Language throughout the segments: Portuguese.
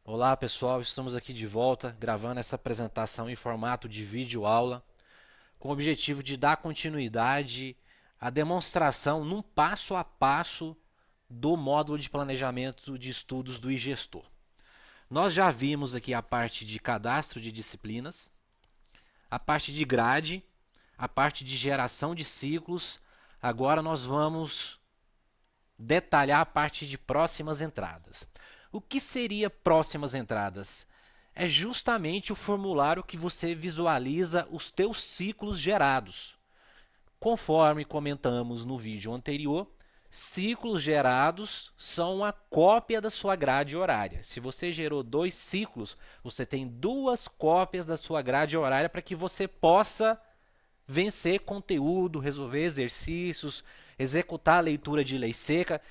Olá pessoal, estamos aqui de volta gravando essa apresentação em formato de vídeo aula com o objetivo de dar continuidade à demonstração num passo a passo do módulo de planejamento de estudos do iGestor. Nós já vimos aqui a parte de cadastro de disciplinas, a parte de grade, a parte de geração de ciclos. Agora nós vamos detalhar a parte de próximas entradas. O que seria próximas entradas? É justamente o formulário que você visualiza os teus ciclos gerados. Conforme comentamos no vídeo anterior, ciclos gerados são a cópia da sua grade horária. Se você gerou 2 ciclos, você tem 2 cópias da sua grade horária para que você possa vencer conteúdo, resolver exercícios, executar a leitura de lei seca.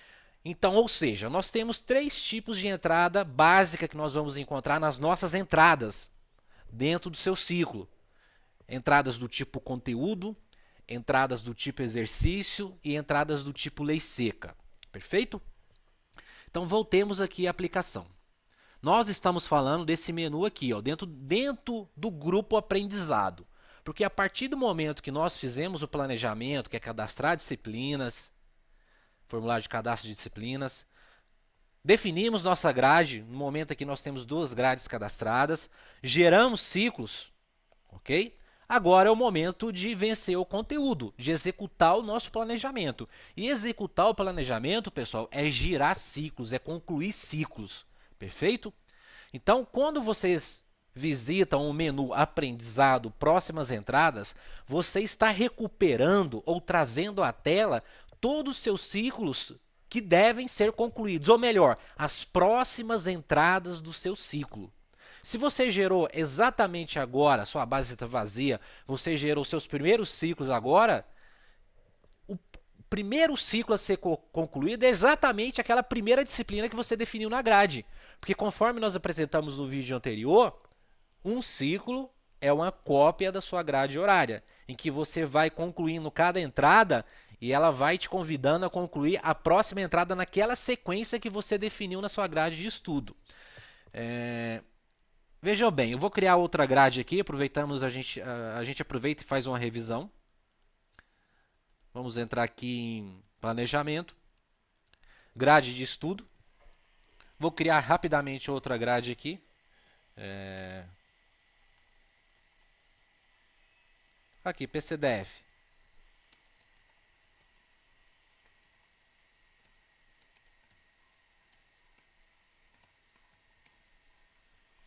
Então, ou seja, nós temos 3 tipos de entrada básica que nós vamos encontrar nas nossas entradas dentro do seu ciclo. Entradas do tipo conteúdo, entradas do tipo exercício e entradas do tipo lei seca. Perfeito? Então, voltemos aqui à aplicação. Nós estamos falando desse menu aqui, ó, dentro do grupo aprendizado. Porque a partir do momento que nós fizemos o planejamento, que é cadastrar disciplinas, formulário de cadastro de disciplinas, definimos nossa grade, no momento aqui nós temos 2 grades cadastradas, geramos ciclos, ok? Agora é o momento de vencer o conteúdo, de executar o nosso planejamento. E executar o planejamento, pessoal, é girar ciclos, é concluir ciclos, perfeito? Então, quando vocês visitam o menu aprendizado, próximas entradas, você está recuperando ou trazendo à tela todos os seus ciclos que devem ser concluídos, ou melhor, as próximas entradas do seu ciclo. Se você gerou exatamente agora, sua base está vazia, você gerou seus primeiros ciclos agora, o primeiro ciclo a ser concluído é exatamente aquela primeira disciplina que você definiu na grade. Porque conforme nós apresentamos no vídeo anterior, um ciclo é uma cópia da sua grade horária, em que você vai concluindo cada entrada e ela vai te convidando a concluir a próxima entrada naquela sequência que você definiu na sua grade de estudo. Vejam bem, eu vou criar outra grade aqui, a gente aproveita e faz uma revisão. Vamos entrar aqui em planejamento, grade de estudo. Vou criar rapidamente outra grade aqui. Aqui, PCDF.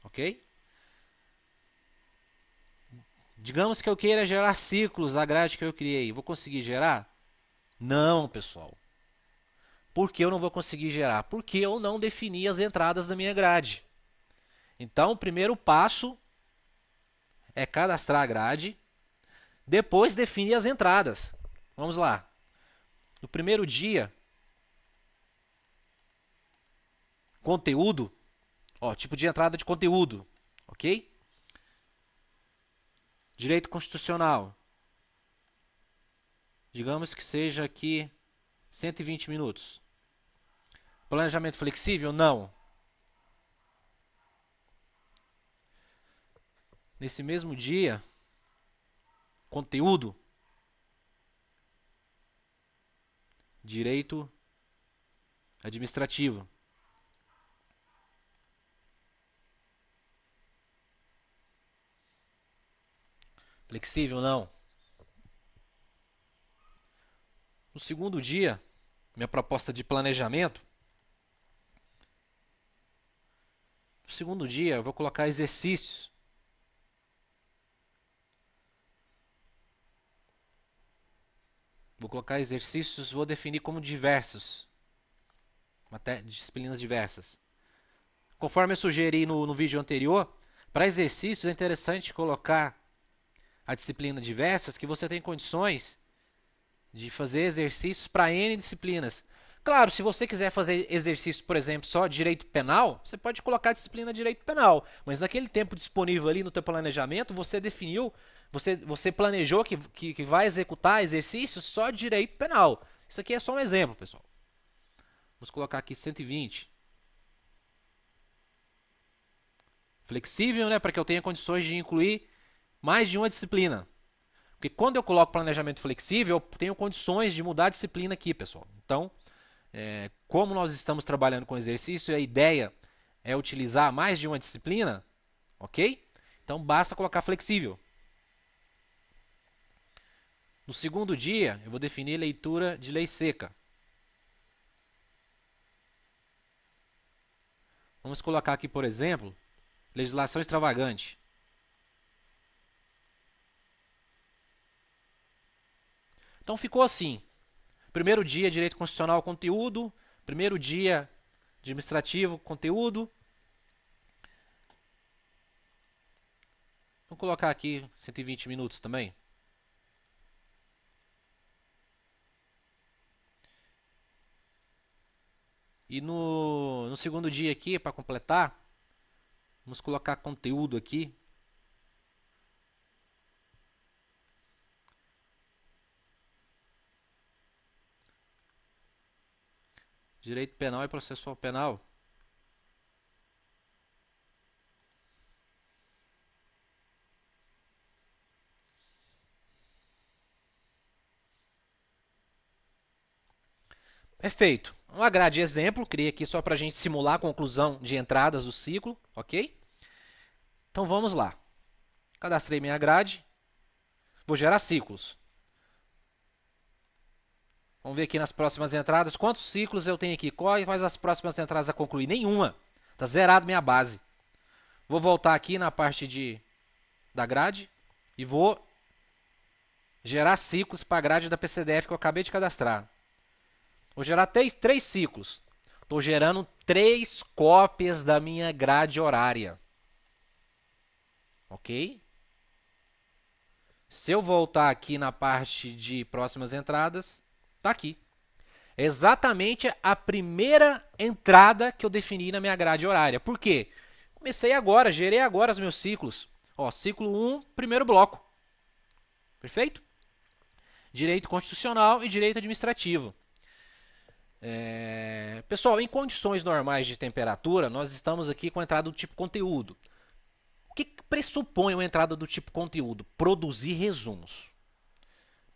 Ok? Digamos que eu queira gerar ciclos da grade que eu criei. Vou conseguir gerar? Não, pessoal. Por que eu não vou conseguir gerar? Porque eu não defini as entradas da minha grade. Então, o primeiro passo é cadastrar a grade, depois definir as entradas. Vamos lá. No primeiro dia, conteúdo, ó, tipo de entrada de conteúdo, ok? Direito constitucional. Digamos que seja aqui 120 minutos. Planejamento flexível? Não. Nesse mesmo dia, conteúdo, direito administrativo. Flexível? Não. No segundo dia, minha proposta de planejamento. No segundo dia, eu vou colocar exercícios. Vou colocar exercícios, vou definir como diversos. Disciplinas diversas. Conforme eu sugeri no vídeo anterior, para exercícios é interessante colocar a disciplina diversas, que você tem condições de fazer exercícios para N disciplinas. Claro, se você quiser fazer exercício, por exemplo, só direito penal, você pode colocar a disciplina direito penal, mas naquele tempo disponível ali no teu planejamento, você definiu, você planejou que vai executar exercícios só de direito penal. Isso aqui é só um exemplo, pessoal. Vamos colocar aqui 120. Flexível, né, para que eu tenha condições de incluir mais de uma disciplina. Porque quando eu coloco planejamento flexível, eu tenho condições de mudar a disciplina aqui, pessoal. Então, como nós estamos trabalhando com exercício, a ideia é utilizar mais de uma disciplina, ok? Então, basta colocar flexível. No segundo dia, eu vou definir leitura de lei seca. Vamos colocar aqui, por exemplo, legislação extravagante. Então, ficou assim. Primeiro dia, direito constitucional, conteúdo. Primeiro dia, administrativo, conteúdo. Vamos colocar aqui 120 minutos também. E no segundo dia aqui, para completar, vamos colocar conteúdo aqui. Direito penal e processual penal. Perfeito. Uma grade exemplo, criei aqui só para a gente simular a conclusão de entradas do ciclo, ok? Então vamos lá. Cadastrei minha grade, vou gerar ciclos. Vamos ver aqui nas próximas entradas, quantos ciclos eu tenho aqui, quais as próximas entradas a concluir? Nenhuma, está zerado minha base. Vou voltar aqui na parte da grade e vou gerar ciclos para a grade da PCDF que eu acabei de cadastrar. Vou gerar três ciclos. Estou gerando 3 cópias da minha grade horária. Ok? Se eu voltar aqui na parte de próximas entradas, está aqui. É exatamente a primeira entrada que eu defini na minha grade horária. Por quê? Comecei agora, gerei agora os meus ciclos. Ó, ciclo 1, primeiro bloco. Perfeito? Direito constitucional e direito administrativo. Pessoal, em condições normais de temperatura, nós estamos aqui com a entrada do tipo conteúdo. O que pressupõe a entrada do tipo conteúdo? Produzir resumos.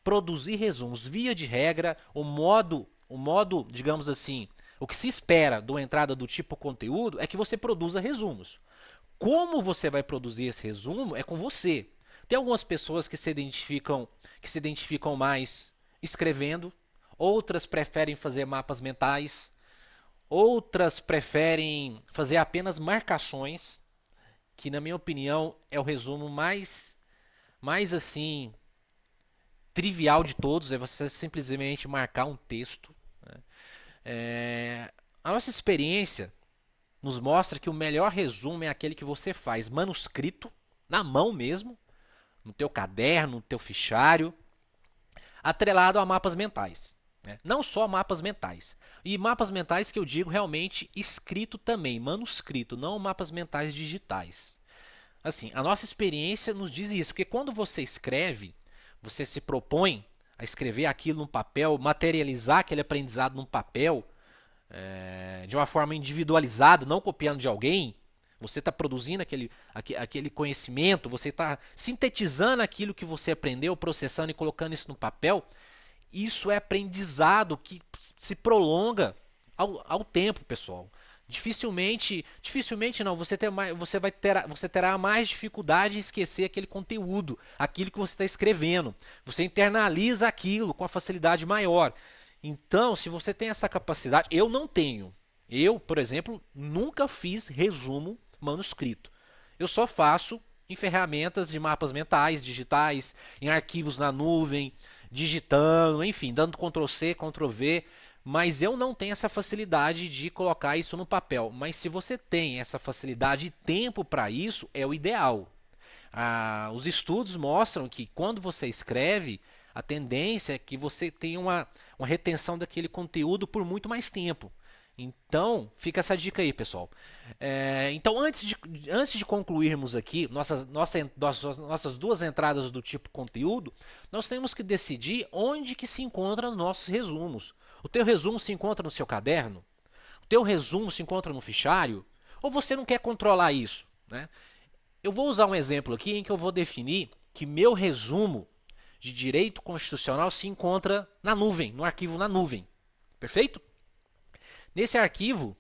Produzir resumos. Via de regra, o modo, digamos assim, o que se espera da entrada do tipo conteúdo é que você produza resumos. Como você vai produzir esse resumo é com você. Tem algumas pessoas que se identificam mais escrevendo, outras preferem fazer mapas mentais, outras preferem fazer apenas marcações, que na minha opinião é o resumo mais assim trivial de todos, é você simplesmente marcar um texto. A nossa experiência nos mostra que o melhor resumo é aquele que você faz manuscrito, na mão mesmo, no teu caderno, no teu fichário, atrelado a mapas mentais. Não só mapas mentais. E mapas mentais que eu digo realmente escrito também, manuscrito, não mapas mentais digitais. Assim, a nossa experiência nos diz isso, porque quando você escreve, você se propõe a escrever aquilo num papel, materializar aquele aprendizado num papel, de uma forma individualizada, não copiando de alguém. Você está produzindo aquele conhecimento, você está sintetizando aquilo que você aprendeu, processando e colocando isso no papel. Isso é aprendizado que se prolonga ao tempo, pessoal. Dificilmente não, você terá mais dificuldade em esquecer aquele conteúdo, aquilo que você está escrevendo. Você internaliza aquilo com a facilidade maior. Então, se você tem essa capacidade, eu não tenho. Eu, por exemplo, nunca fiz resumo manuscrito. Eu só faço em ferramentas de mapas mentais, digitais, em arquivos na nuvem, digitando, enfim, dando Ctrl+C, Ctrl+V, mas eu não tenho essa facilidade de colocar isso no papel. Mas se você tem essa facilidade e tempo para isso, é o ideal. Os estudos mostram que quando você escreve, a tendência é que você tenha uma retenção daquele conteúdo por muito mais tempo. Então, fica essa dica aí, pessoal. Então, antes de concluirmos aqui nossas 2 entradas do tipo conteúdo, nós temos que decidir onde que se encontram nossos resumos. O teu resumo se encontra no seu caderno? O teu resumo se encontra no fichário? Ou você não quer controlar isso? né? Eu vou usar um exemplo aqui em que eu vou definir que meu resumo de direito constitucional se encontra na nuvem, no arquivo na nuvem. Perfeito? Nesse arquivo,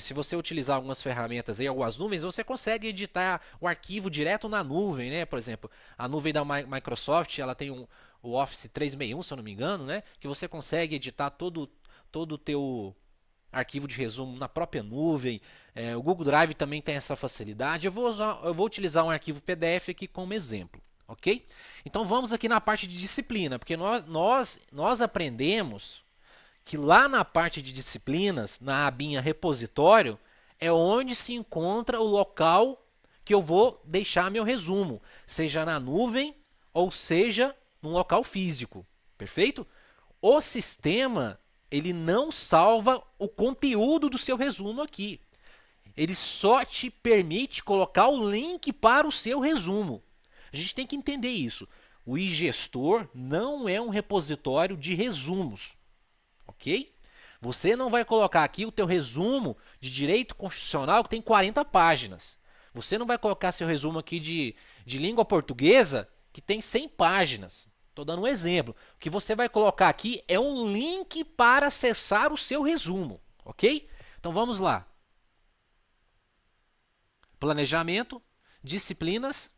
se você utilizar algumas ferramentas aí, algumas nuvens, você consegue editar o arquivo direto na nuvem, né? Por exemplo, a nuvem da Microsoft, ela tem o Office 361, se eu não me engano, né? Que você consegue editar todo o teu arquivo de resumo na própria nuvem. O Google Drive também tem essa facilidade. Eu vou utilizar um arquivo PDF aqui como exemplo, ok? Então vamos aqui na parte de disciplina, porque nós aprendemos que lá na parte de disciplinas, na abinha repositório, é onde se encontra o local que eu vou deixar meu resumo, seja na nuvem ou seja num local físico, perfeito? O sistema, ele não salva o conteúdo do seu resumo aqui. Ele só te permite colocar o link para o seu resumo. A gente tem que entender isso. O iGestor não é um repositório de resumos, ok? Você não vai colocar aqui o teu resumo de direito constitucional que tem 40 páginas. Você não vai colocar seu resumo aqui de língua portuguesa que tem 100 páginas. Estou dando um exemplo. O que você vai colocar aqui é um link para acessar o seu resumo, ok? Então vamos lá. Planejamento, disciplinas.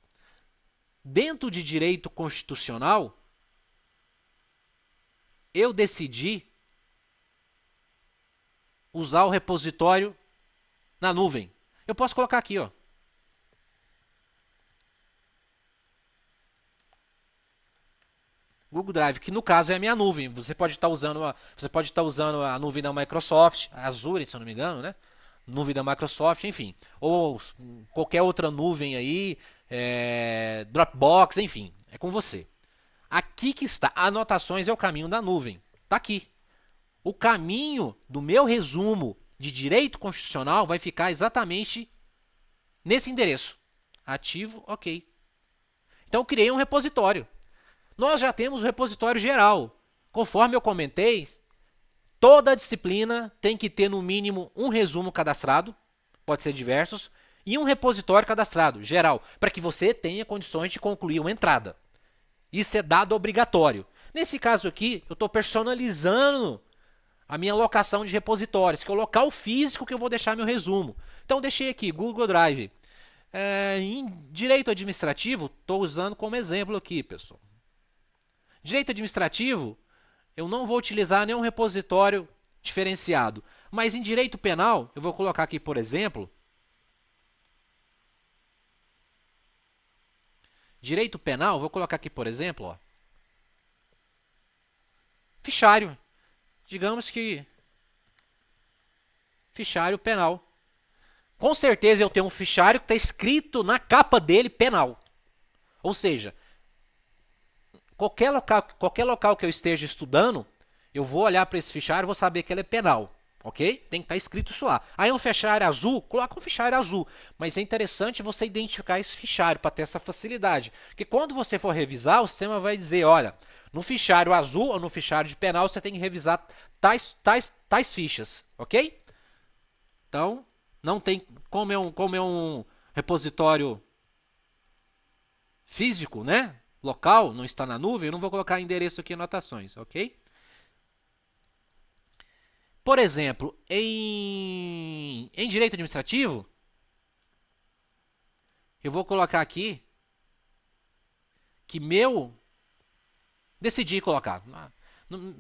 Dentro de direito constitucional, eu decidi usar o repositório na nuvem. Eu posso colocar aqui, ó. Google Drive, que no caso é a minha nuvem. Você pode estar usando a nuvem da Microsoft, a Azure, se eu não me engano, né? Nuvem da Microsoft, enfim, ou qualquer outra nuvem aí, Dropbox, enfim, é com você. Aqui que está, anotações é o caminho da nuvem. Está aqui. O caminho do meu resumo de direito constitucional vai ficar exatamente nesse endereço. Ativo, ok. Então eu criei um repositório. Nós já temos o repositório geral. Conforme eu comentei, toda disciplina tem que ter no mínimo um resumo cadastrado, pode ser diversos, e um repositório cadastrado, geral, para que você tenha condições de concluir uma entrada. Isso é dado obrigatório. Nesse caso aqui, eu estou personalizando a minha locação de repositórios, que é o local físico que eu vou deixar meu resumo. Então deixei aqui, Google Drive. Em direito administrativo, estou usando como exemplo aqui, pessoal. Direito administrativo, eu não vou utilizar nenhum repositório diferenciado. Mas em direito penal, eu vou colocar aqui, por exemplo, direito penal, vou colocar aqui, por exemplo, ó, fichário. Digamos que fichário penal. Com certeza eu tenho um fichário que está escrito na capa dele penal. Ou seja, qualquer local que eu esteja estudando, eu vou olhar para esse fichário e vou saber que ele é penal. Ok? Tem que estar escrito isso lá. Aí um fichário azul, coloca um fichário azul. Mas é interessante você identificar esse fichário para ter essa facilidade. Porque quando você for revisar, o sistema vai dizer, olha, no fichário azul ou no fichário de penal, você tem que revisar tais fichas. Ok? Então, não tem, como é um repositório físico, né? Local, não está na nuvem, eu não vou colocar endereço aqui em anotações, ok? Por exemplo, em direito administrativo, eu vou colocar aqui que decidi colocar. No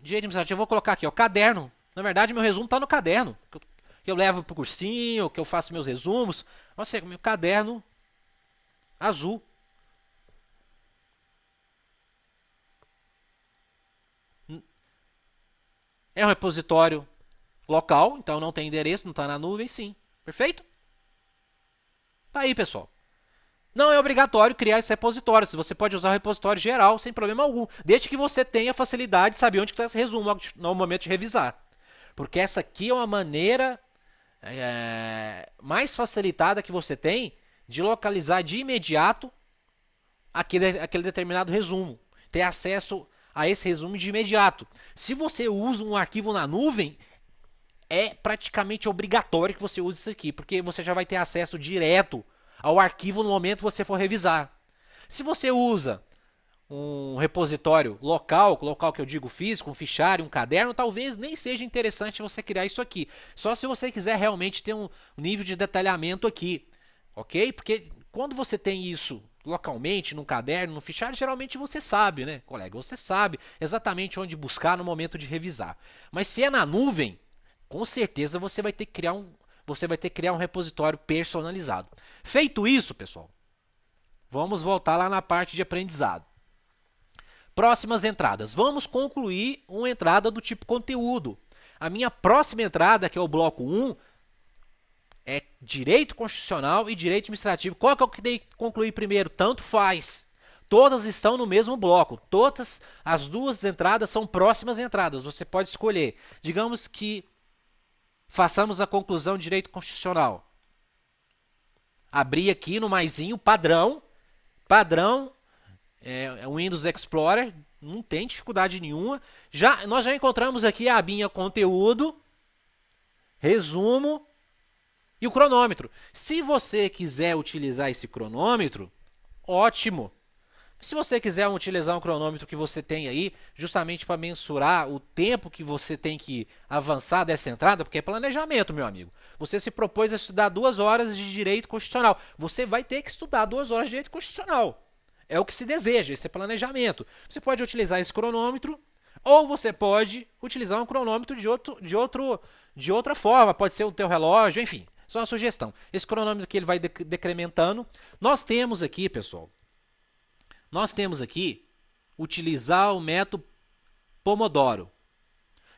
direito administrativo, eu vou colocar aqui, ó, caderno. Na verdade, meu resumo está no caderno. Que eu levo para o cursinho, que eu faço meus resumos. Nossa, meu caderno azul. É um repositório local, então não tem endereço, não está na nuvem, sim. Perfeito? Tá aí, pessoal. Não é obrigatório criar esse repositório. Você pode usar o repositório geral sem problema algum, desde que você tenha facilidade de saber onde está esse resumo no momento de revisar. Porque essa aqui é uma maneira mais facilitada que você tem de localizar de imediato aquele determinado resumo. Ter acesso a esse resumo de imediato. Se você usa um arquivo na nuvem, é praticamente obrigatório que você use isso aqui, porque você já vai ter acesso direto ao arquivo no momento que você for revisar. Se você usa um repositório local que eu digo físico, um fichário, um caderno, talvez nem seja interessante você criar isso aqui. Só se você quiser realmente ter um nível de detalhamento aqui, ok? Porque quando você tem isso localmente, num caderno, num fichário, geralmente você sabe, né, colega? Você sabe exatamente onde buscar no momento de revisar. Mas se é na nuvem, com certeza você vai ter que criar um repositório personalizado. Feito isso, pessoal, vamos voltar lá na parte de aprendizado. Próximas entradas. Vamos concluir uma entrada do tipo conteúdo. A minha próxima entrada, que é o bloco 1, é direito constitucional e direito administrativo. Qual que é o que tem que concluir primeiro? Tanto faz. Todas estão no mesmo bloco. Todas as duas entradas são próximas entradas. Você pode escolher. Digamos que façamos a conclusão de direito constitucional. Abrir aqui no maisinho padrão. Padrão. É o Windows Explorer, não tem dificuldade nenhuma. Nós já encontramos aqui a abinha conteúdo, resumo e o cronômetro. Se você quiser utilizar esse cronômetro, ótimo. Se você quiser utilizar um cronômetro que você tem aí, justamente para mensurar o tempo que você tem que avançar dessa entrada, porque é planejamento, meu amigo. Você se propôs a estudar 2 horas de direito constitucional. Você vai ter que estudar 2 horas de direito constitucional. É o que se deseja, esse é planejamento. Você pode utilizar esse cronômetro, ou você pode utilizar um cronômetro de outra forma. Pode ser o teu relógio, enfim. Só uma sugestão. Esse cronômetro aqui ele vai decrementando. Nós temos aqui, pessoal, utilizar o método Pomodoro.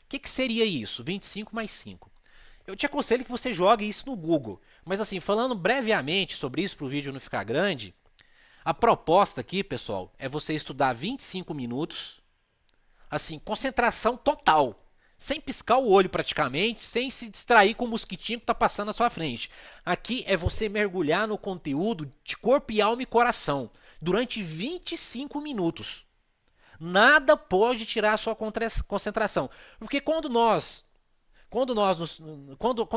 O que seria isso? 25 mais 5. Eu te aconselho que você jogue isso no Google. Mas assim, falando brevemente sobre isso para o vídeo não ficar grande, a proposta aqui, pessoal, é você estudar 25 minutos, assim, concentração total, sem piscar o olho praticamente, sem se distrair com o mosquitinho que está passando na sua frente. Aqui é você mergulhar no conteúdo de corpo e alma e coração, durante 25 minutos. Nada pode tirar a sua concentração, porque quando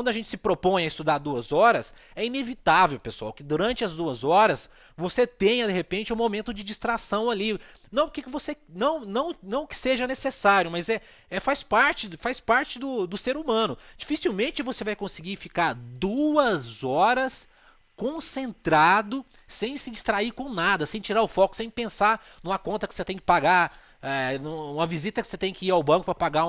a gente se propõe a estudar 2 horas, é inevitável, pessoal, que durante as 2 horas você tenha, de repente, um momento de distração ali. Não que você não que seja necessário, mas faz parte do ser humano. Dificilmente você vai conseguir ficar 2 horas concentrado, sem se distrair com nada, sem tirar o foco, sem pensar numa conta que você tem que pagar, numa visita que você tem que ir ao banco para pagar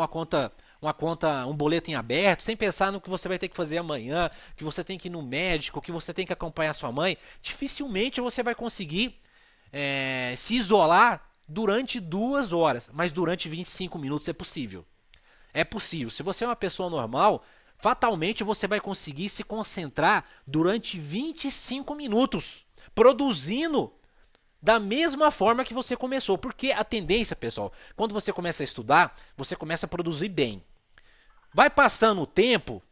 um boleto em aberto, sem pensar no que você vai ter que fazer amanhã, que você tem que ir no médico, que você tem que acompanhar sua mãe. Dificilmente você vai conseguir se isolar durante 2 horas, mas durante 25 minutos é possível. É possível. Se você é uma pessoa normal, fatalmente você vai conseguir se concentrar durante 25 minutos, produzindo da mesma forma que você começou. Porque a tendência, pessoal, quando você começa a estudar, você começa a produzir bem. Vai passando o tempo,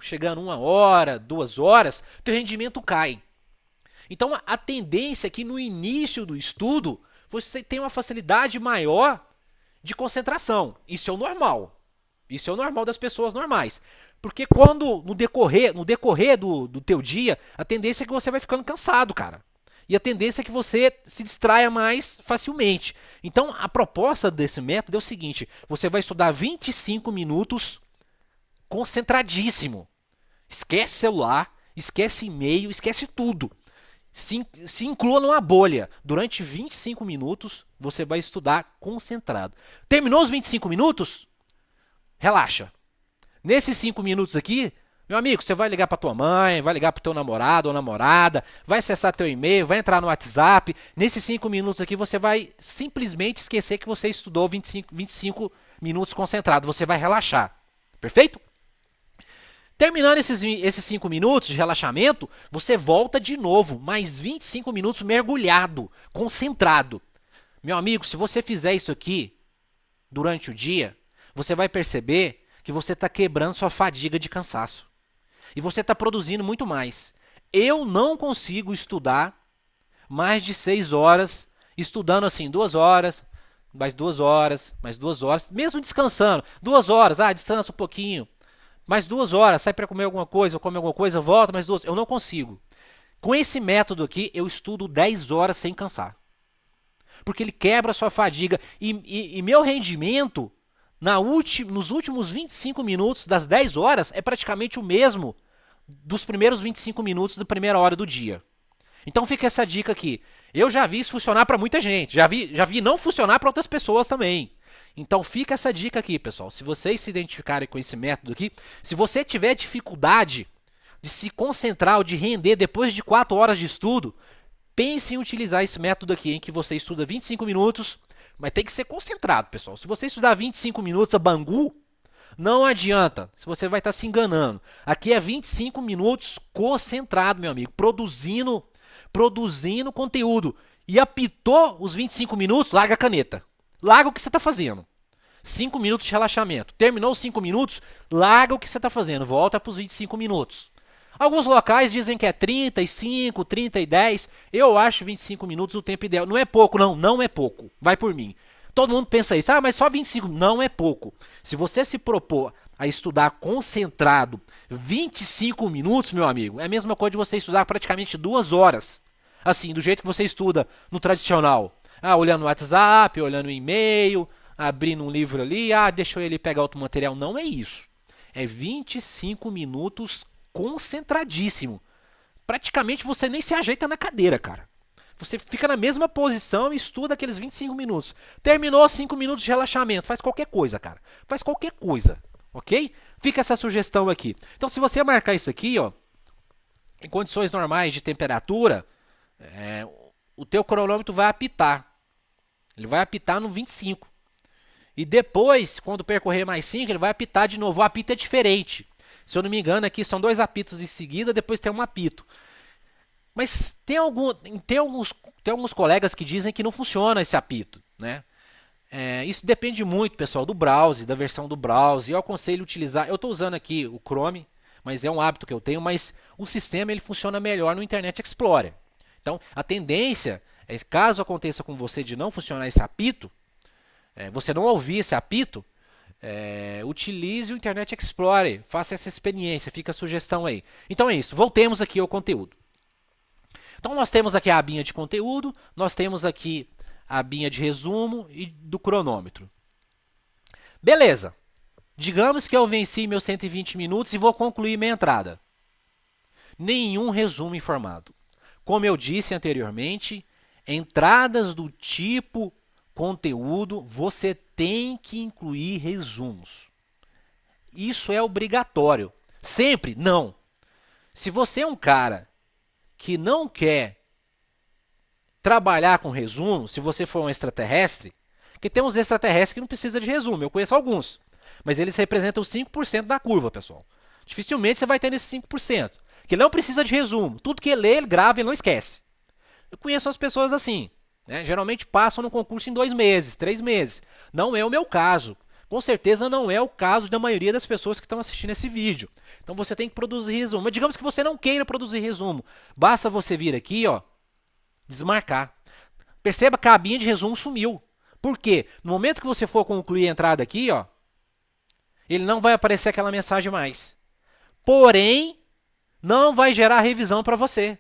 chegando 1 hora, 2 horas, teu rendimento cai. Então a tendência é que no início do estudo você tenha uma facilidade maior de concentração. Isso é o normal. Isso é o normal das pessoas normais. Porque quando no decorrer do teu dia, a tendência é que você vai ficando cansado, cara. E a tendência é que você se distraia mais facilmente. Então, a proposta desse método é o seguinte: você vai estudar 25 minutos concentradíssimo. Esquece celular, esquece e-mail, esquece tudo. Se inclua numa bolha. Durante 25 minutos, você vai estudar concentrado. Terminou os 25 minutos? Relaxa. Nesses 5 minutos aqui, meu amigo, você vai ligar para tua mãe, vai ligar para o teu namorado ou namorada, vai acessar teu e-mail, vai entrar no WhatsApp. Nesses 5 minutos aqui, você vai simplesmente esquecer que você estudou 25 minutos concentrado. Você vai relaxar. Perfeito? Terminando esses 5 minutos de relaxamento, você volta de novo, mais 25 minutos mergulhado, concentrado. Meu amigo, se você fizer isso aqui durante o dia, você vai perceber que você está quebrando sua fadiga de cansaço. E você está produzindo muito mais. Eu não consigo estudar mais de 6 horas, estudando assim 2 horas, mais 2 horas, mesmo descansando. 2 horas, descansa um pouquinho. Mais 2 horas, sai para comer alguma coisa, ou come alguma coisa, volta, mais 2. Eu não consigo. Com esse método aqui, eu estudo 10 horas sem cansar. Porque ele quebra a sua fadiga. E meu rendimento nos últimos 25 minutos das 10 horas é praticamente o mesmo dos primeiros 25 minutos da primeira hora do dia. Então fica essa dica aqui. Eu já vi isso funcionar para muita gente. Já vi não funcionar para outras pessoas também. Então fica essa dica aqui, pessoal. Se vocês se identificarem com esse método aqui, se você tiver dificuldade de se concentrar ou de render depois de 4 horas de estudo, pense em utilizar esse método aqui, em que você estuda 25 minutos, mas tem que ser concentrado, pessoal. Se você estudar 25 minutos a Bangu, não adianta, se você vai estar se enganando. Aqui é 25 minutos concentrado, meu amigo, produzindo conteúdo. E apitou os 25 minutos, larga a caneta. Larga o que você está fazendo. 5 minutos de relaxamento. Terminou os 5 minutos, larga o que você está fazendo. Volta para os 25 minutos. Alguns locais dizem que é 35, 30 e 10. Eu acho 25 minutos o tempo ideal. Não é pouco, não. Não é pouco. Vai por mim. Todo mundo pensa isso. Mas só 25. Não é pouco. Se você se propor a estudar concentrado 25 minutos, meu amigo, é a mesma coisa de você estudar praticamente 2 horas. Assim, do jeito que você estuda no tradicional. Olhando o WhatsApp, olhando o e-mail, abrindo um livro ali, deixa ele pegar outro material. Não é isso. É 25 minutos concentradíssimo. Praticamente você nem se ajeita na cadeira, cara. Você fica na mesma posição e estuda aqueles 25 minutos. Terminou 5 minutos de relaxamento. Faz qualquer coisa, cara. Faz qualquer coisa, ok? Fica essa sugestão aqui. Então, se você marcar isso aqui, em condições normais de temperatura, o teu cronômetro vai apitar. Ele vai apitar no 25. E depois, quando percorrer mais 5, ele vai apitar de novo. O apito é diferente. Se eu não me engano, aqui são 2 apitos em seguida, depois tem um apito. Mas tem alguns colegas que dizem que não funciona esse apito, né? Isso depende muito, pessoal, do browser, da versão do browser. Eu aconselho utilizar. Eu estou usando aqui o Chrome, mas é um hábito que eu tenho. Mas o sistema ele funciona melhor no Internet Explorer. Então, a tendência é, caso aconteça com você de não funcionar esse apito, você não ouvir esse apito, utilize o Internet Explorer, faça essa experiência, fica a sugestão aí. Então é isso, voltemos aqui ao conteúdo. Então nós temos aqui a abinha de conteúdo, nós temos aqui a abinha de resumo e do cronômetro. Beleza, digamos que eu venci meus 120 minutos e vou concluir minha entrada. Nenhum resumo informado. Como eu disse anteriormente, entradas do tipo conteúdo, você tem que incluir resumos. Isso é obrigatório. Sempre? Não. Se você é um cara que não quer trabalhar com resumo, se você for um extraterrestre, que tem uns extraterrestres que não precisam de resumo, eu conheço alguns, mas eles representam 5% da curva, pessoal. Dificilmente você vai ter nesse 5%, que não precisa de resumo. Tudo que ele lê, ele grava e não esquece. Eu conheço as pessoas assim. Geralmente passam no concurso em 2 meses, 3 meses. Não é o meu caso. Com certeza não é o caso da maioria das pessoas que estão assistindo esse vídeo. Então você tem que produzir resumo. Mas digamos que você não queira produzir resumo. Basta você vir aqui, desmarcar. Perceba que a abinha de resumo sumiu. Por quê? No momento que você for concluir a entrada aqui, ele não vai aparecer aquela mensagem mais. Porém, não vai gerar revisão para você.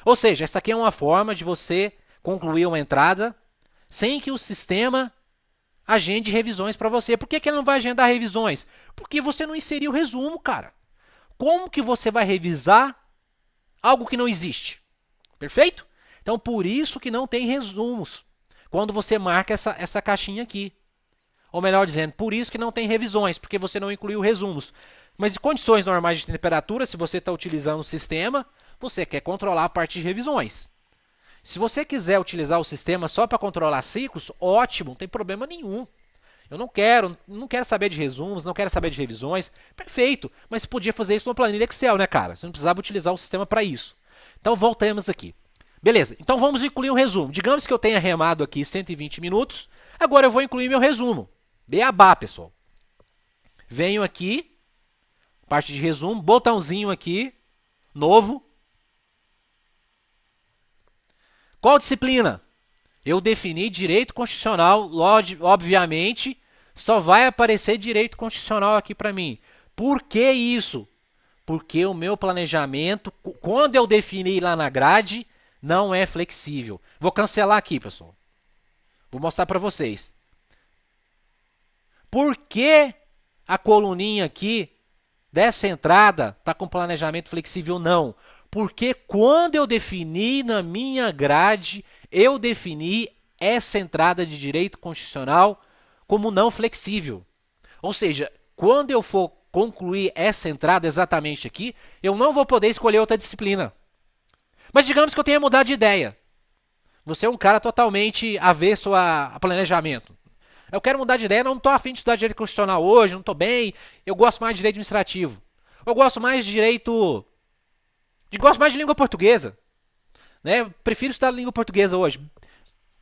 Ou seja, essa aqui é uma forma de você concluir uma entrada sem que o sistema agende revisões para você. Por que ele não vai agendar revisões? Porque você não inseriu o resumo, cara. Como que você vai revisar algo que não existe? Perfeito? Então, por isso que não tem resumos quando você marca essa caixinha aqui. Ou melhor dizendo, por isso que não tem revisões, porque você não incluiu resumos. Mas em condições normais de temperatura, se você está utilizando o sistema, você quer controlar a parte de revisões. Se você quiser utilizar o sistema só para controlar ciclos, ótimo, não tem problema nenhum. Eu não quero saber de resumos, não quero saber de revisões. Perfeito, mas você podia fazer isso numa planilha Excel, né, cara? Você não precisava utilizar o sistema para isso. Então, voltamos aqui. Beleza, então vamos incluir um resumo. Digamos que eu tenha remado aqui 120 minutos, agora eu vou incluir meu resumo. Beabá, pessoal. Venho aqui, parte de resumo, botãozinho aqui, novo. Qual disciplina? Eu defini direito constitucional, obviamente, só vai aparecer direito constitucional aqui para mim. Por que isso? Porque o meu planejamento, quando eu defini lá na grade, não é flexível. Vou cancelar aqui, pessoal. Vou mostrar para vocês. Por que a coluninha aqui dessa entrada está com planejamento flexível? Não. Porque quando eu defini na minha grade, eu defini essa entrada de direito constitucional como não flexível. Ou seja, quando eu for concluir essa entrada exatamente aqui, eu não vou poder escolher outra disciplina. Mas digamos que eu tenha mudado de ideia. Você é um cara totalmente avesso a planejamento. Eu quero mudar de ideia, não estou afim de estudar direito constitucional hoje, não estou bem, eu gosto mais de direito administrativo. Eu gosto mais de direito. Gosto mais de língua portuguesa. Né? Prefiro estudar língua portuguesa hoje.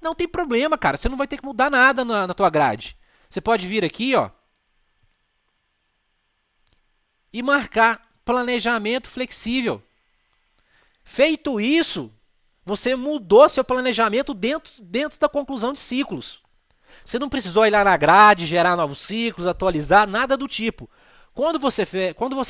Não tem problema, cara. Você não vai ter que mudar nada na tua grade. Você pode vir aqui, ó, e marcar planejamento flexível. Feito isso, você mudou seu planejamento dentro da conclusão de ciclos. Você não precisou ir lá na grade, gerar novos ciclos, atualizar, nada do tipo. Quando você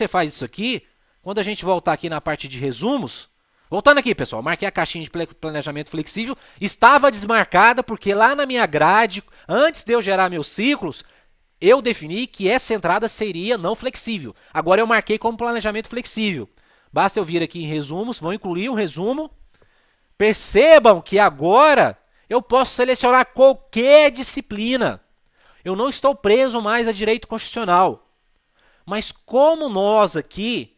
faz isso aqui, quando a gente voltar aqui na parte de resumos, voltando aqui, pessoal, marquei a caixinha de planejamento flexível, estava desmarcada porque lá na minha grade, antes de eu gerar meus ciclos, eu defini que essa entrada seria não flexível. Agora eu marquei como planejamento flexível. Basta eu vir aqui em resumos, vou incluir um resumo. Percebam que agora eu posso selecionar qualquer disciplina. Eu não estou preso mais a direito constitucional. Mas como nós aqui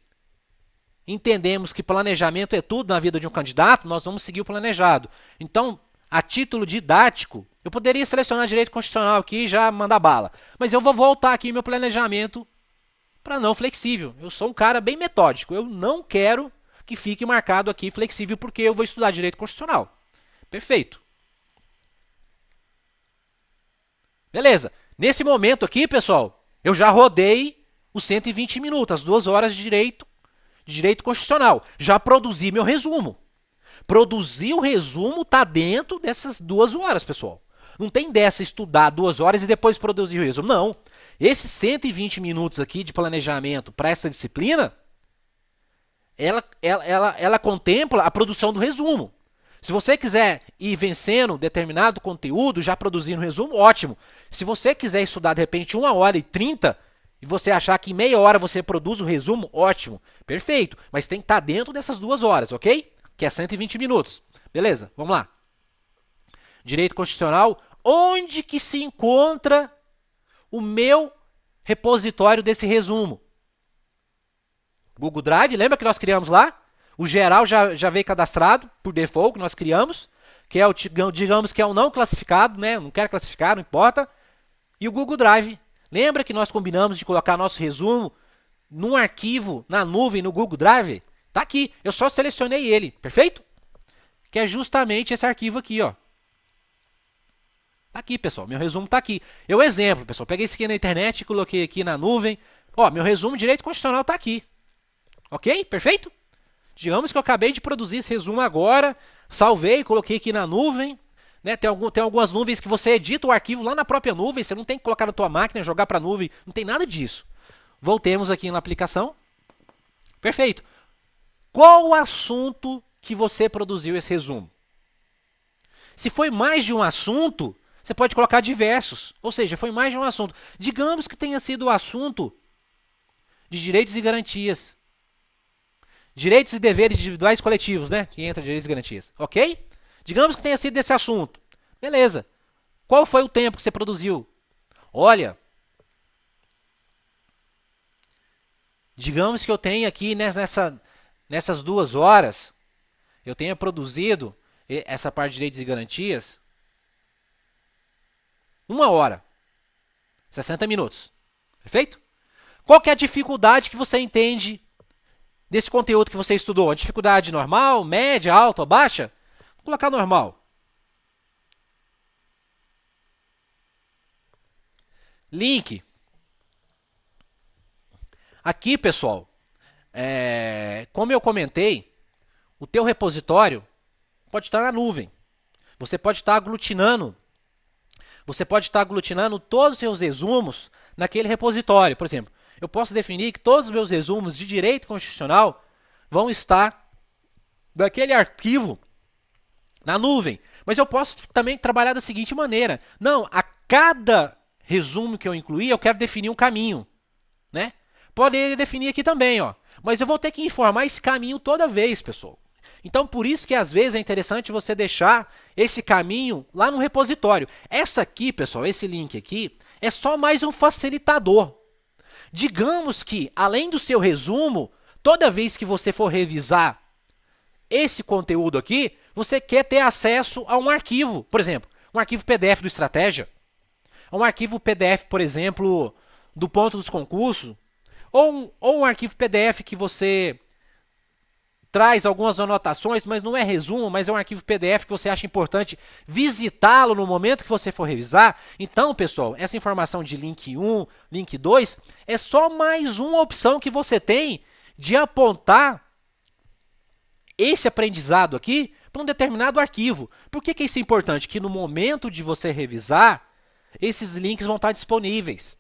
entendemos que planejamento é tudo na vida de um candidato, nós vamos seguir o planejado. Então, a título didático, eu poderia selecionar direito constitucional aqui e já mandar bala. Mas eu vou voltar aqui meu planejamento para não flexível. Eu sou um cara bem metódico. Eu não quero que fique marcado aqui flexível porque eu vou estudar direito constitucional. Perfeito. Beleza. Nesse momento aqui, pessoal, eu já rodei os 120 minutos, as 2 horas de direito constitucional. Já produzi meu resumo. Produzir o resumo está dentro dessas 2 horas, pessoal. Não tem dessa estudar 2 horas e depois produzir o resumo. Não. Esses 120 minutos aqui de planejamento para essa disciplina, ela contempla a produção do resumo. Se você quiser ir vencendo determinado conteúdo, já produzindo resumo, ótimo. Se você quiser estudar, de repente, 1h30 e você achar que em meia hora você produz o resumo, ótimo. Perfeito. Mas tem que estar dentro dessas 2 horas, ok? Que é 120 minutos. Beleza, vamos lá. Direito constitucional. Onde que se encontra o meu repositório desse resumo? Google Drive, lembra que nós criamos lá? O geral já veio cadastrado por default, que nós criamos, que é o, digamos que é o não classificado, né? Não quero classificar, não importa. E o Google Drive. Lembra que nós combinamos de colocar nosso resumo num arquivo na nuvem no Google Drive? Tá aqui, eu só selecionei ele, perfeito? Que é justamente esse arquivo aqui, ó. Tá aqui, pessoal, meu resumo tá aqui. Eu exemplo, pessoal, peguei isso aqui na internet e coloquei aqui na nuvem. Ó, meu resumo de direito constitucional tá aqui. Ok? Perfeito? Digamos que eu acabei de produzir esse resumo agora, salvei, coloquei aqui na nuvem. Né? Tem algumas nuvens que você edita o arquivo lá na própria nuvem, você não tem que colocar na tua máquina, jogar para a nuvem, não tem nada disso. Voltemos aqui na aplicação. Perfeito. Qual o assunto que você produziu esse resumo? Se foi mais de um assunto, você pode colocar diversos. Ou seja, foi mais de um assunto. Digamos que tenha sido o assunto de direitos e garantias. Direitos e deveres individuais e coletivos, né? Que entra direitos e garantias. Ok? Digamos que tenha sido desse assunto. Beleza. Qual foi o tempo que você produziu? Olha, digamos que eu tenha aqui nessas 2 horas, eu tenha produzido essa parte de direitos e garantias 1 hora, 60 minutos. Perfeito? Qual que é a dificuldade que você entende desse conteúdo que você estudou? A dificuldade normal, média, alta ou baixa? Vou colocar normal. Link. Aqui, pessoal, como eu comentei, o teu repositório pode estar na nuvem. Você pode estar aglutinando todos os seus resumos naquele repositório. Por exemplo, eu posso definir que todos os meus resumos de direito constitucional vão estar naquele arquivo na nuvem. Mas eu posso também trabalhar da seguinte maneira. Não, a cada resumo que eu incluir, eu quero definir um caminho, né? Pode definir aqui também, ó. Mas eu vou ter que informar esse caminho toda vez, pessoal. Então, por isso que às vezes é interessante você deixar esse caminho lá no repositório. Essa aqui, pessoal, esse link aqui, é só mais um facilitador. Digamos que, além do seu resumo, toda vez que você for revisar esse conteúdo aqui, você quer ter acesso a um arquivo. Por exemplo, um arquivo PDF do Estratégia, um arquivo PDF, por exemplo, do Ponto dos Concursos, ou um arquivo PDF que você traz algumas anotações, mas não é resumo, mas é um arquivo PDF que você acha importante visitá-lo no momento que você for revisar. Então, pessoal, essa informação de link 1, link 2, é só mais uma opção que você tem de apontar esse aprendizado aqui para um determinado arquivo. Por que isso é importante? Que no momento de você revisar, esses links vão estar disponíveis.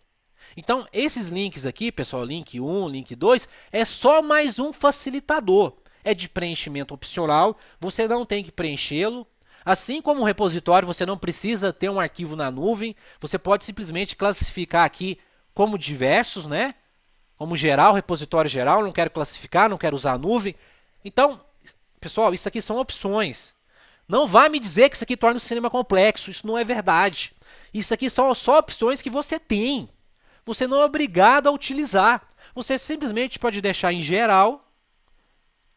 Então, esses links aqui, pessoal, link 1, link 2, é só mais um facilitador. É de preenchimento opcional, você não tem que preenchê-lo. Assim como o repositório, você não precisa ter um arquivo na nuvem, você pode simplesmente classificar aqui como diversos, né? Como geral, repositório geral, não quero classificar, não quero usar a nuvem. Então, pessoal, isso aqui são opções. Não vá me dizer que isso aqui torna o cinema complexo, isso não é verdade. Isso aqui são só opções que você tem. Você não é obrigado a utilizar. Você simplesmente pode deixar em geral,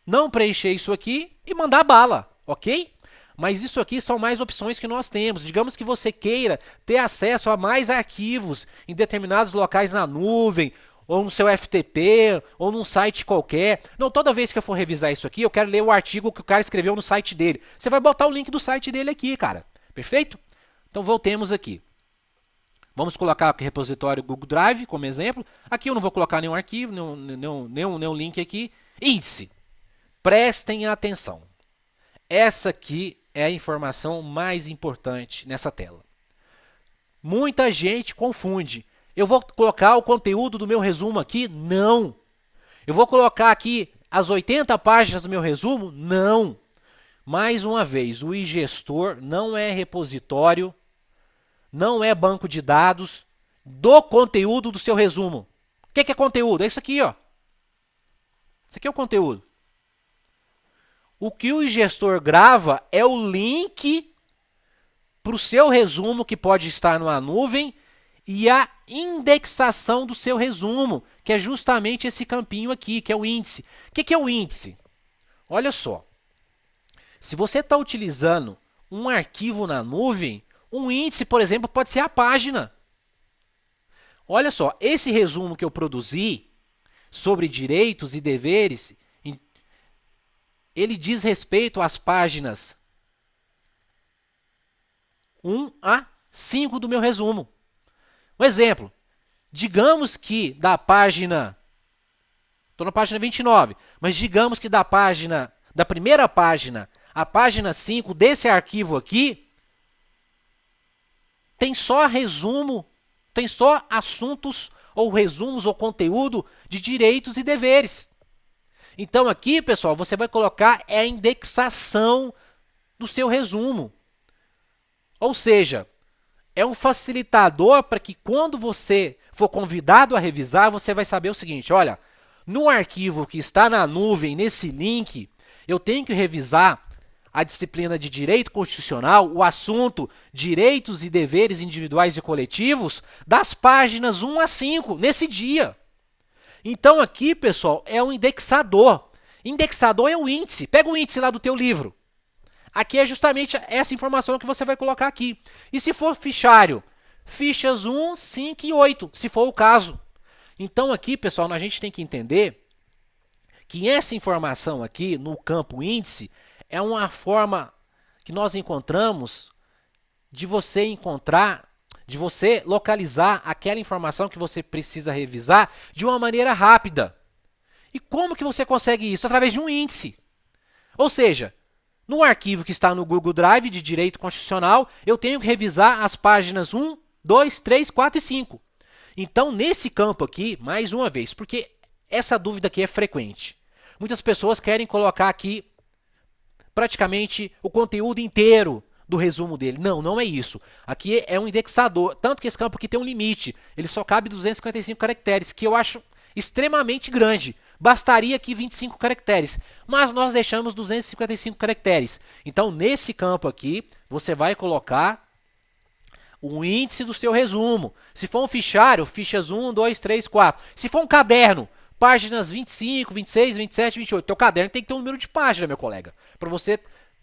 não preencher isso aqui e mandar bala, ok? Mas isso aqui são mais opções que nós temos. Digamos que você queira ter acesso a mais arquivos em determinados locais na nuvem, ou no seu FTP, ou num site qualquer. Não, toda vez que eu for revisar isso aqui, eu quero ler o artigo que o cara escreveu no site dele. Você vai botar o link do site dele aqui, cara. Perfeito? Então, voltemos aqui. Vamos colocar o repositório Google Drive como exemplo. Aqui eu não vou colocar nenhum arquivo, nenhum link aqui. Índice. Prestem atenção. Essa aqui é a informação mais importante nessa tela. Muita gente confunde. Eu vou colocar o conteúdo do meu resumo aqui? Não. Eu vou colocar aqui as 80 páginas do meu resumo? Não. Mais uma vez, o iGestor não é repositório, não é banco de dados do conteúdo do seu resumo. O que é conteúdo? É isso aqui, ó. Isso aqui é o conteúdo. O que o iGestor grava é o link para o seu resumo, que pode estar numa nuvem, e a indexação do seu resumo, que é justamente esse campinho aqui, que é o índice. O que é o índice? Olha só. Se você está utilizando um arquivo na nuvem, um índice, por exemplo, pode ser a página. Olha só, esse resumo que eu produzi sobre direitos e deveres, ele diz respeito às páginas 1 a 5 do meu resumo. Um exemplo, digamos que da página, estou na página 29, mas digamos que da primeira página, a página 5 desse arquivo aqui, tem só resumo, tem só assuntos ou resumos ou conteúdo de direitos e deveres. Então aqui, pessoal, você vai colocar a indexação do seu resumo. Ou seja, é um facilitador para que quando você for convidado a revisar, você vai saber o seguinte, olha, no arquivo que está na nuvem, nesse link, eu tenho que revisar a disciplina de Direito Constitucional, o assunto Direitos e Deveres Individuais e Coletivos, das páginas 1 a 5, nesse dia. Então aqui, pessoal, é um indexador. Indexador é o índice. Pega o índice lá do teu livro. Aqui é justamente essa informação que você vai colocar aqui. E se for fichário? Fichas 1, 5 e 8, se for o caso. Então aqui, pessoal, a gente tem que entender que essa informação aqui no campo índice é uma forma que nós encontramos de você localizar aquela informação que você precisa revisar de uma maneira rápida. E como que você consegue isso? Através de um índice. Ou seja, No arquivo que está no Google Drive de Direito Constitucional, eu tenho que revisar as páginas 1, 2, 3, 4 e 5. Então, nesse campo aqui, mais uma vez, porque essa dúvida aqui é frequente. Muitas pessoas querem colocar aqui praticamente o conteúdo inteiro do resumo dele. Não, não é isso. Aqui é um indexador, tanto que esse campo aqui tem um limite. Ele só cabe 255 caracteres, que eu acho extremamente grande. Bastaria aqui 25 caracteres, mas nós deixamos 255 caracteres. Então, nesse campo aqui, você vai colocar o índice do seu resumo. Se for um fichário, fichas 1, 2, 3, 4. Se for um caderno, páginas 25, 26, 27, 28. Teu caderno tem que ter um número de página, meu colega, para você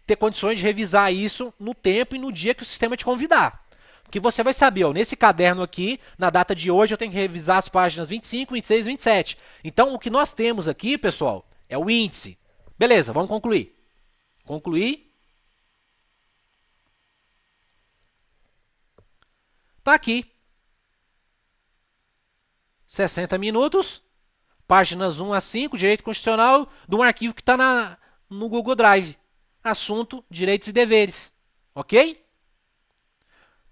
ter condições de revisar isso no tempo e no dia que o sistema te convidar. Porque você vai saber, ó, nesse caderno aqui, na data de hoje, eu tenho que revisar as páginas 25, 26 e 27. Então, o que nós temos aqui, pessoal, é o índice. Beleza, vamos concluir. Concluir. Tá aqui. 60 minutos, páginas 1 a 5, direito constitucional, de um arquivo que está no Google Drive. Assunto, direitos e deveres. Ok?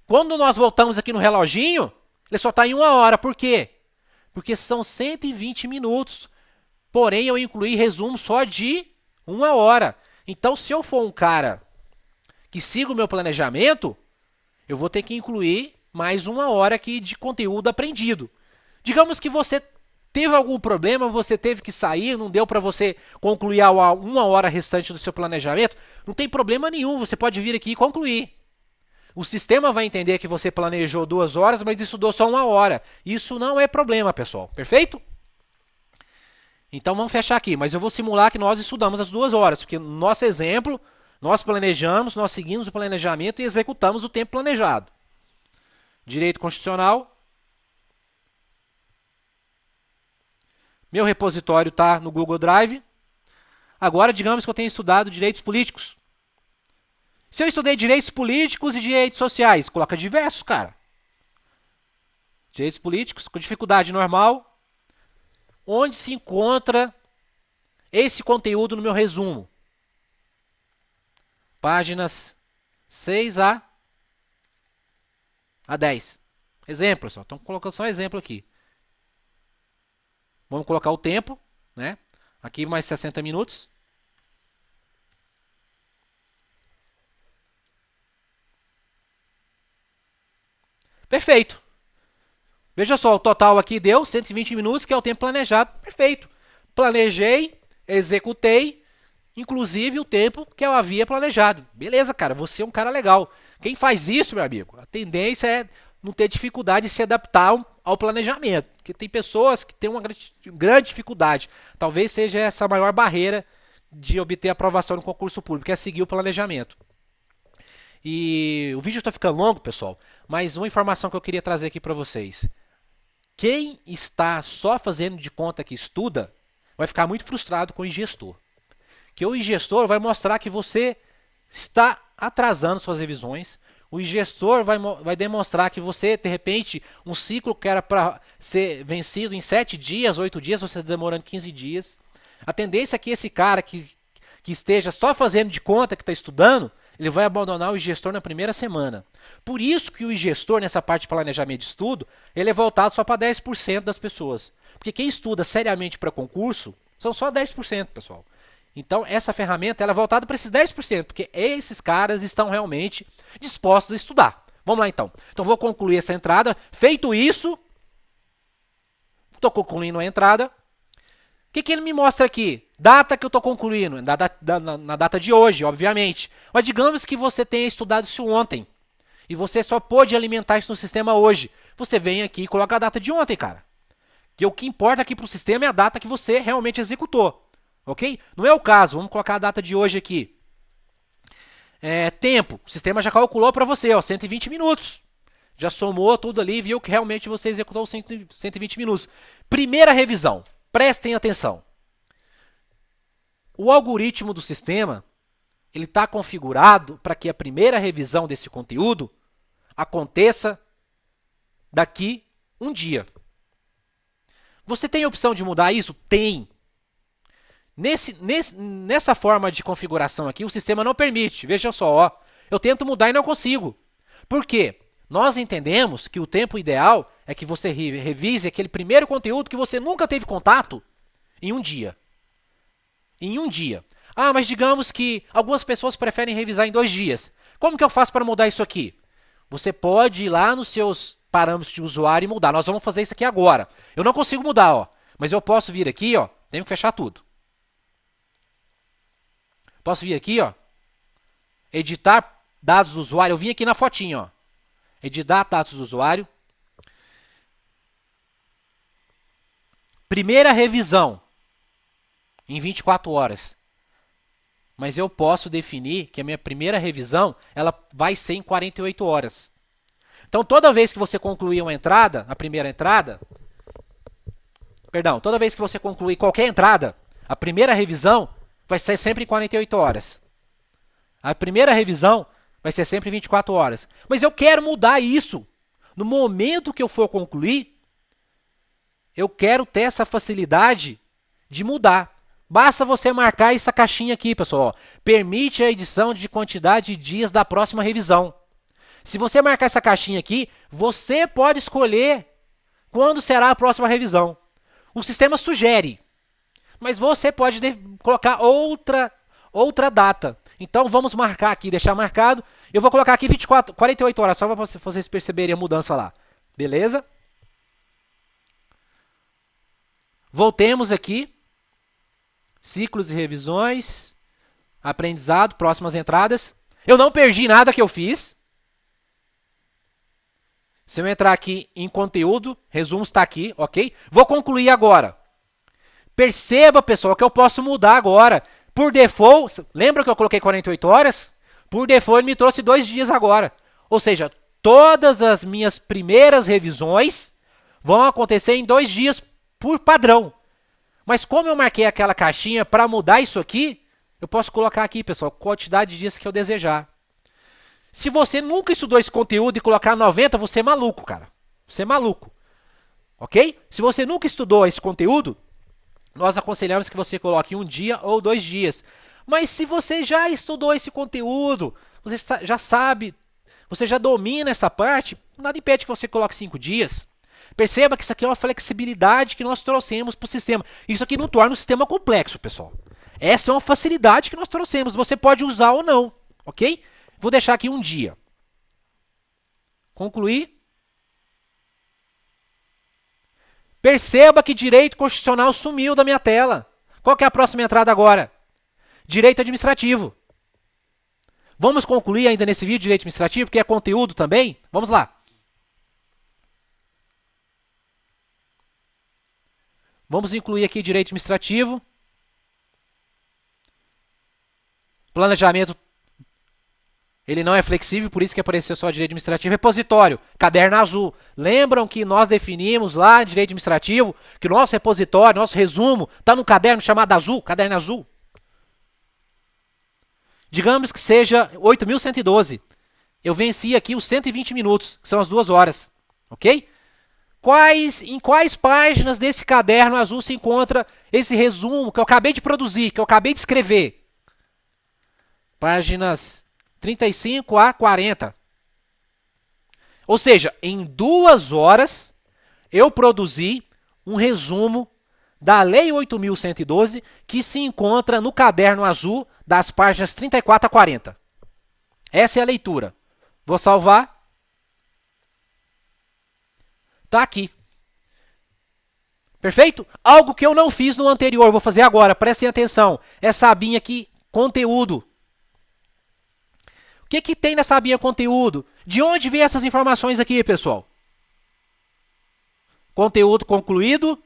Quando nós voltamos aqui no reloginho, ele só está em 1 hora. Por quê? Porque são 120 minutos. Porém, eu incluí resumo só de 1 hora. Então, se eu for um cara que siga o meu planejamento, eu vou ter que incluir mais 1 hora aqui de conteúdo aprendido. Digamos que você teve algum problema, você teve que sair, não deu para você concluir a 1 hora restante do seu planejamento, não tem problema nenhum, você pode vir aqui e concluir. O sistema vai entender que você planejou 2 horas, mas estudou só 1 hora. Isso não é problema, pessoal. Perfeito? Então vamos fechar aqui, mas eu vou simular que nós estudamos as 2 horas, porque no nosso exemplo, nós planejamos, nós seguimos o planejamento e executamos o tempo planejado. Direito constitucional. Meu repositório está no Google Drive. Agora, digamos que eu tenho estudado direitos políticos. Se eu estudei direitos políticos e direitos sociais, coloca diversos, cara. Direitos políticos com dificuldade normal. Onde se encontra esse conteúdo no meu resumo? Páginas 6 a 10. Exemplo, pessoal. Estão colocando só um exemplo aqui. Vamos colocar o tempo, né? Aqui mais 60 minutos. Perfeito. Veja só, o total aqui deu 120 minutos, que é o tempo planejado. Perfeito. Planejei, executei, inclusive o tempo que eu havia planejado. Beleza, cara, você é um cara legal. Quem faz isso, meu amigo, a tendência é não ter dificuldade de se adaptar ao planejamento. Porque tem pessoas que têm uma grande dificuldade. Talvez seja essa a maior barreira de obter aprovação no concurso público, é seguir o planejamento. E o vídeo está ficando longo, pessoal, mas uma informação que eu queria trazer aqui para vocês. Quem está só fazendo de conta que estuda, vai ficar muito frustrado com o gestor. Que o gestor vai mostrar que você está atrasando suas revisões. O gestor vai demonstrar que você, de repente, um ciclo que era para ser vencido em 7 dias, 8 dias, você está demorando 15 dias. A tendência é que esse cara que esteja só fazendo de conta que está estudando, ele vai abandonar o gestor na primeira semana. Por isso que o gestor, nessa parte de planejamento de estudo, ele é voltado só para 10% das pessoas. Porque quem estuda seriamente para concurso, são só 10%, pessoal. Então, essa ferramenta ela é voltada para esses 10%, porque esses caras estão realmente dispostos a estudar. Vamos lá, então. Então, vou concluir essa entrada. Feito isso, estou concluindo a entrada. O que ele me mostra aqui? Data que eu estou concluindo, na data de hoje, obviamente. Mas digamos que você tenha estudado isso ontem, e você só pôde alimentar isso no sistema hoje. Você vem aqui e coloca a data de ontem, cara. Que o que importa aqui para o sistema é a data que você realmente executou. Ok? Não é o caso. Vamos colocar a data de hoje aqui. Tempo. O sistema já calculou para você, ó, 120 minutos. Já somou tudo ali e viu que realmente você executou 120 minutos. Primeira revisão. Prestem atenção. O algoritmo do sistema ele está configurado para que a primeira revisão desse conteúdo aconteça daqui um dia. Você tem a opção de mudar isso? Tem. Nessa forma de configuração aqui, o sistema não permite. Veja só, ó, eu tento mudar e não consigo. Por quê? Nós entendemos que o tempo ideal é que você revise aquele primeiro conteúdo que você nunca teve contato em um dia. Em um dia. Ah, mas digamos que algumas pessoas preferem revisar em 2 dias. Como que eu faço para mudar isso aqui? Você pode ir lá nos seus parâmetros de usuário e mudar. Nós vamos fazer isso aqui agora. Eu não consigo mudar, ó, mas eu posso vir aqui, ó, tenho que fechar tudo. Posso vir aqui, ó, editar dados do usuário. Eu vim aqui na fotinha, ó, editar dados do usuário. Primeira revisão em 24 horas. Mas eu posso definir que a minha primeira revisão ela vai ser em 48 horas. Então, toda vez que você concluir uma entrada, a primeira entrada, toda vez que você concluir qualquer entrada, a primeira revisão vai ser sempre em 48 horas. A primeira revisão vai ser sempre em 24 horas. Mas eu quero mudar isso. No momento que eu for concluir, eu quero ter essa facilidade de mudar. Basta você marcar essa caixinha aqui, pessoal. Permite a edição de quantidade de dias da próxima revisão. Se você marcar essa caixinha aqui, você pode escolher quando será a próxima revisão. O sistema sugere, mas você pode colocar outra data. Então vamos marcar aqui, deixar marcado. Eu vou colocar aqui 48 horas, só para vocês perceberem a mudança lá. Beleza? Voltemos aqui. Ciclos e revisões. Aprendizado, próximas entradas. Eu não perdi nada que eu fiz. Se eu entrar aqui em conteúdo, resumo está aqui, ok? Vou concluir agora. Perceba, pessoal, que eu posso mudar agora. Por default, lembra que eu coloquei 48 horas? Por default, ele me trouxe 2 dias agora. Ou seja, todas as minhas primeiras revisões vão acontecer em 2 dias por padrão. Mas como eu marquei aquela caixinha para mudar isso aqui, eu posso colocar aqui, pessoal, quantidade de dias que eu desejar. Se você nunca estudou esse conteúdo e colocar 90, você é maluco, cara. Você é maluco. Ok? Se você nunca estudou esse conteúdo, nós aconselhamos que você coloque 1 dia ou 2 dias. Mas se você já estudou esse conteúdo, você já sabe, você já domina essa parte, nada impede que você coloque 5 dias. Perceba que isso aqui é uma flexibilidade que nós trouxemos para o sistema. Isso aqui não torna o sistema complexo, pessoal. Essa é uma facilidade que nós trouxemos. Você pode usar ou não, ok? Vou deixar aqui 1 dia. Concluir. Perceba que direito constitucional sumiu da minha tela. Qual que é a próxima entrada agora? Direito administrativo. Vamos concluir ainda nesse vídeo direito administrativo, que é conteúdo também? Vamos lá. Vamos incluir aqui direito administrativo. Planejamento. Ele não é flexível, por isso que apareceu só direito administrativo. Repositório, caderno azul. Lembram que nós definimos lá, direito administrativo, que o nosso repositório, nosso resumo, está no caderno chamado azul, caderno azul. Digamos que seja 8.112. Eu venci aqui os 120 minutos, que são as 2 horas. Ok? Em quais páginas desse caderno azul se encontra esse resumo que eu acabei de produzir, que eu acabei de escrever? Páginas 35 a 40. Ou seja, em 2 horas, eu produzi um resumo da Lei 8.112 que se encontra no caderno azul das páginas 34 a 40. Essa é a leitura. Vou salvar. Está aqui. Perfeito? Algo que eu não fiz no anterior, vou fazer agora. Prestem atenção. Essa abinha aqui, conteúdo. O que tem nessa abinha conteúdo? De onde vem essas informações aqui, pessoal? Conteúdo concluído.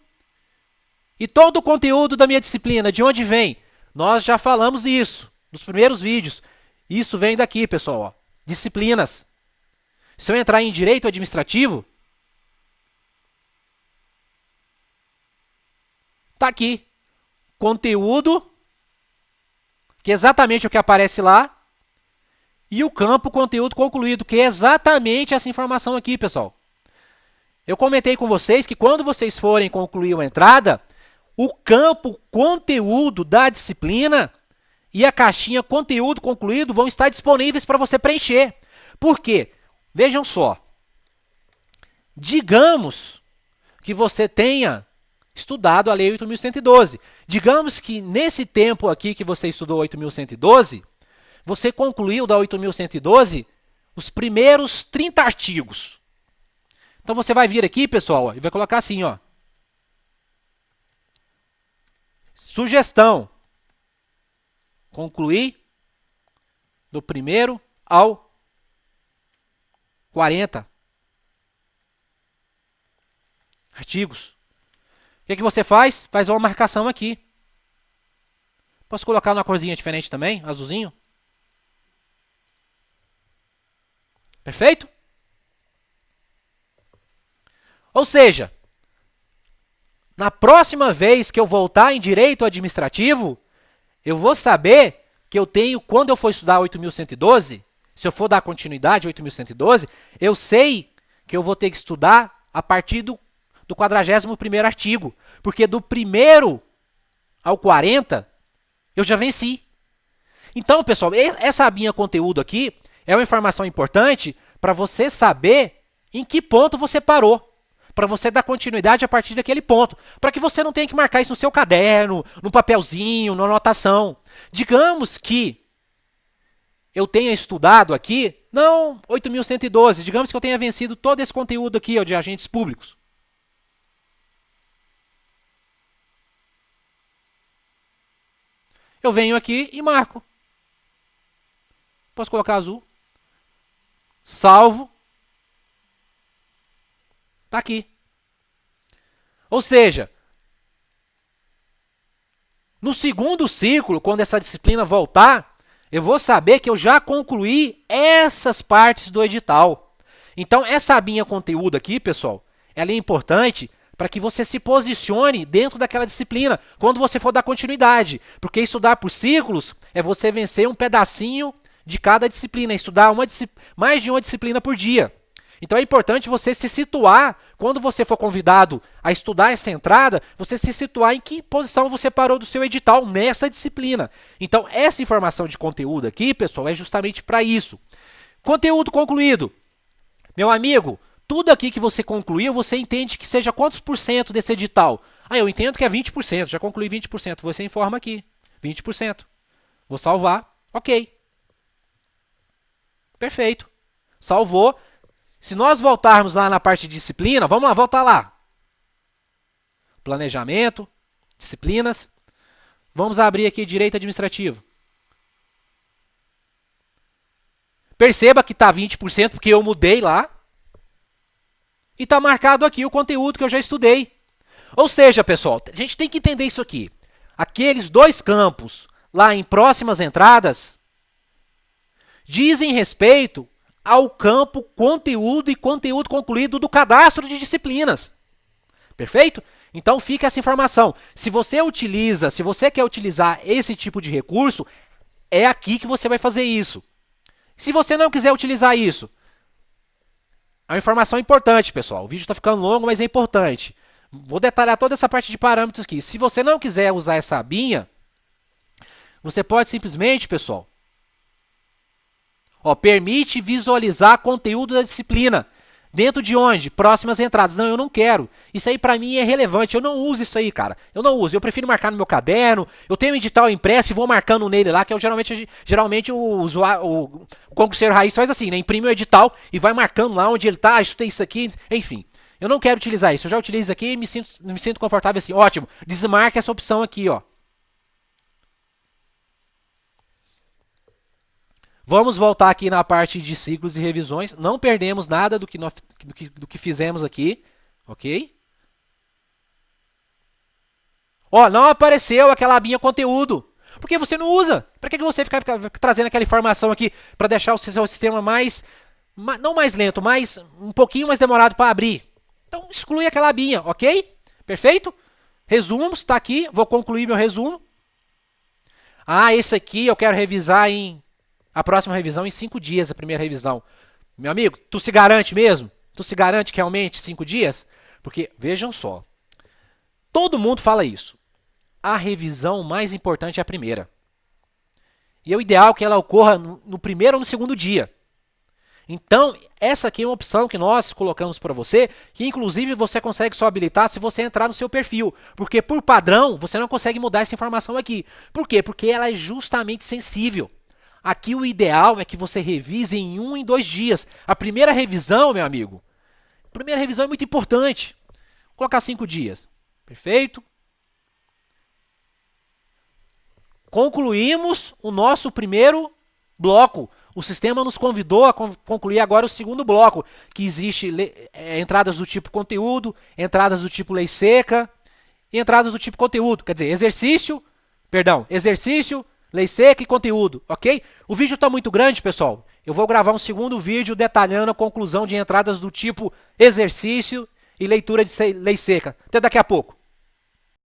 E todo o conteúdo da minha disciplina, de onde vem? Nós já falamos isso nos primeiros vídeos. Isso vem daqui, pessoal. Ó. Disciplinas. Se eu entrar em direito administrativo, está aqui. Conteúdo, que é exatamente o que aparece lá. E o campo conteúdo concluído, que é exatamente essa informação aqui, pessoal. Eu comentei com vocês que quando vocês forem concluir uma entrada, o campo conteúdo da disciplina e a caixinha conteúdo concluído vão estar disponíveis para você preencher. Por quê? Vejam só. Digamos que você tenha estudado a Lei 8.112. Digamos que nesse tempo aqui que você estudou 8.112, você concluiu da 8.112 os primeiros 30 artigos. Então você vai vir aqui, pessoal, ó, e vai colocar assim, ó. Sugestão. Concluir do primeiro ao 40 artigos. O que você faz? Faz uma marcação aqui. Posso colocar uma corzinha diferente também, azulzinho? Perfeito? Ou seja, na próxima vez que eu voltar em direito administrativo, eu vou saber que eu tenho, quando eu for estudar 8.112, se eu for dar continuidade a 8.112, eu sei que eu vou ter que estudar a partir do 41º artigo. Porque do 1º ao 40, eu já venci. Então, pessoal, essa abinha conteúdo aqui é uma informação importante para você saber em que ponto você parou. Para você dar continuidade a partir daquele ponto. Para que você não tenha que marcar isso no seu caderno, no papelzinho, na anotação. Digamos que eu tenha estudado aqui, não 8.112, digamos que eu tenha vencido todo esse conteúdo aqui ó, de agentes públicos. Eu venho aqui e marco. Posso colocar azul. Salvo. Está aqui. Ou seja, no segundo ciclo, quando essa disciplina voltar, eu vou saber que eu já concluí essas partes do edital. Então, essa abinha conteúdo aqui, pessoal, ela é importante para que você se posicione dentro daquela disciplina, quando você for dar continuidade. Porque estudar por ciclos é você vencer um pedacinho de cada disciplina, estudar mais de uma disciplina por dia. Então é importante você se situar, quando você for convidado a estudar essa entrada, você se situar em que posição você parou do seu edital nessa disciplina. Então essa informação de conteúdo aqui, pessoal, é justamente para isso. Conteúdo concluído. Meu amigo, tudo aqui que você concluiu, você entende que seja quantos por cento desse edital? Ah, eu entendo que é 20%, já concluí 20%. Você informa aqui, 20%. Vou salvar, ok. Perfeito. Salvou. Se nós voltarmos lá na parte de disciplina, vamos lá, voltar lá. Planejamento, disciplinas. Vamos abrir aqui direito administrativo. Perceba que está 20% porque eu mudei lá. E está marcado aqui o conteúdo que eu já estudei. Ou seja, pessoal, a gente tem que entender isso aqui. Aqueles dois campos lá em próximas entradas dizem respeito ao campo conteúdo e conteúdo concluído do cadastro de disciplinas. Perfeito? Então fica essa informação. Se você quer utilizar esse tipo de recurso, é aqui que você vai fazer isso. Se você não quiser utilizar isso, é uma informação importante, pessoal. O vídeo está ficando longo, mas é importante. Vou detalhar toda essa parte de parâmetros aqui. Se você não quiser usar essa abinha, você pode simplesmente, pessoal, permite visualizar conteúdo da disciplina. Dentro de onde? Próximas entradas. Não, eu não quero. Isso aí para mim é relevante. Eu não uso isso aí, cara. Eu não uso. Eu prefiro marcar no meu caderno. Eu tenho um edital impresso e vou marcando nele lá, que eu geralmente o concurseiro raiz faz assim, né? Imprime o edital e vai marcando lá onde ele está. Estudei isso aqui, enfim. Eu não quero utilizar isso. Eu já utilizo aqui e me sinto confortável assim. Ótimo. Desmarque essa opção aqui, ó. Vamos voltar aqui na parte de ciclos e revisões. Não perdemos nada do que fizemos aqui. Ok? Não apareceu aquela abinha conteúdo. Porque você não usa. Para que você ficar trazendo aquela informação aqui para deixar o seu sistema não mais lento, mas um pouquinho mais demorado para abrir? Então exclui aquela abinha, ok? Perfeito? Resumos, está aqui. Vou concluir meu resumo. Esse aqui eu quero revisar a próxima revisão em 5 dias, a primeira revisão. Meu amigo, tu se garante mesmo? Tu se garante que realmente 5 dias? Porque, vejam só, todo mundo fala isso. a revisão mais importante é a primeira. E é o ideal que ela ocorra no primeiro ou no segundo dia. Então, essa aqui é uma opção que nós colocamos para você, que inclusive você consegue só habilitar se você entrar no seu perfil. Porque por padrão, você não consegue mudar essa informação aqui. Por quê? Porque ela é justamente sensível. Aqui o ideal é que você revise em 1 em 2 dias. A primeira revisão, meu amigo, a primeira revisão é muito importante. Vou colocar 5 dias. Perfeito? Concluímos o nosso primeiro bloco. O sistema nos convidou a concluir agora o segundo bloco, que existe entradas do tipo conteúdo, entradas do tipo lei seca e entradas do tipo conteúdo. Quer dizer, exercício, lei seca e conteúdo, ok? O vídeo está muito grande, pessoal. Eu vou gravar um segundo vídeo detalhando a conclusão de entradas do tipo exercício e leitura de lei seca. Até daqui a pouco.